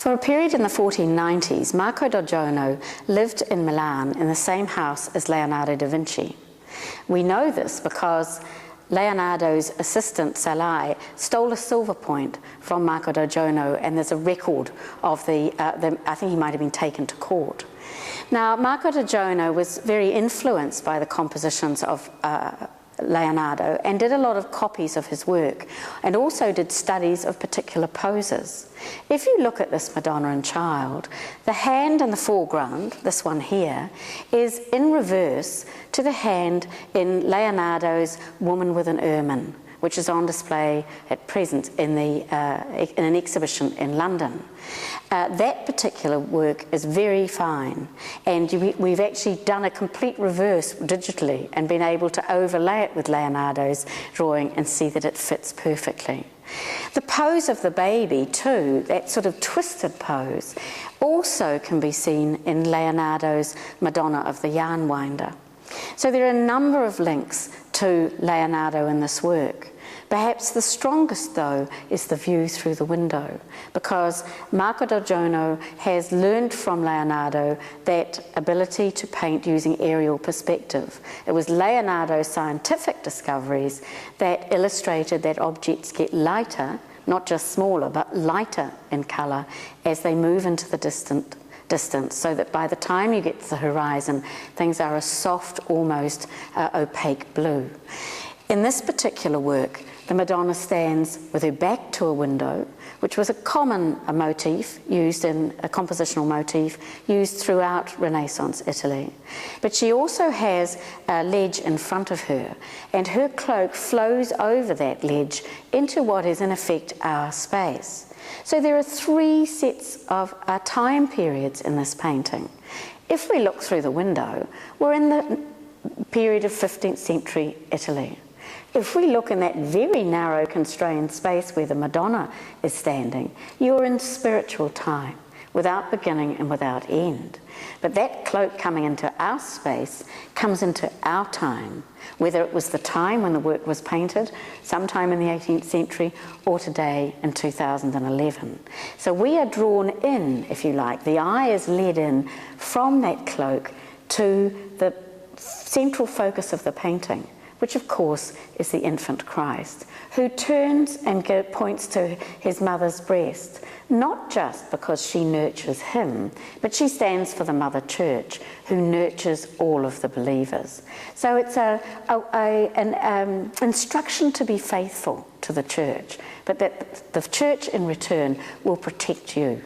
For a period in the 1490s, Marco da Giorno lived in Milan in the same house as Leonardo da Vinci. We know this because Leonardo's assistant Salai stole a silver point from Marco da Giorno, and there's a record of I think he might have been taken to court. Now, Marco da Giorno was very influenced by the compositions of Leonardo and did a lot of copies of his work, and also did studies of particular poses. If you look at this Madonna and Child, the hand in the foreground, this one here, is in reverse to the hand in Leonardo's Woman with an Ermine, which is on display at present in an exhibition in London. That particular work is very fine, and we've actually done a complete reverse digitally and been able to overlay it with Leonardo's drawing and see that it fits perfectly. The pose of the baby too, that sort of twisted pose, also can be seen in Leonardo's Madonna of the Yarn Winder. So there are a number of links to Leonardo in this work. Perhaps the strongest, though, is the view through the window, because Marco da Giorno has learned from Leonardo that ability to paint using aerial perspective. It was Leonardo's scientific discoveries that illustrated that objects get lighter, not just smaller, but lighter in colour as they move into the distance, so that by the time you get to the horizon, things are a soft, almost opaque blue. In this particular work, the Madonna stands with her back to a window, which was a common motif used in a compositional motif used throughout Renaissance Italy. But she also has a ledge in front of her, and her cloak flows over that ledge into what is in effect our space. So there are three sets of time periods in this painting. If we look through the window, we're in the period of 15th century Italy. If we look in that very narrow constrained space where the Madonna is standing, you're in spiritual time, without beginning and without end. But that cloak coming into our space comes into our time, whether it was the time when the work was painted, sometime in the 18th century, or today in 2011. So we are drawn in, if you like, the eye is led in from that cloak to the central focus of the painting, which of course is the infant Christ, who turns and points to his mother's breast, not just because she nurtures him, but she stands for the Mother Church, who nurtures all of the believers. So it's an instruction to be faithful to the church, but that the church in return will protect you.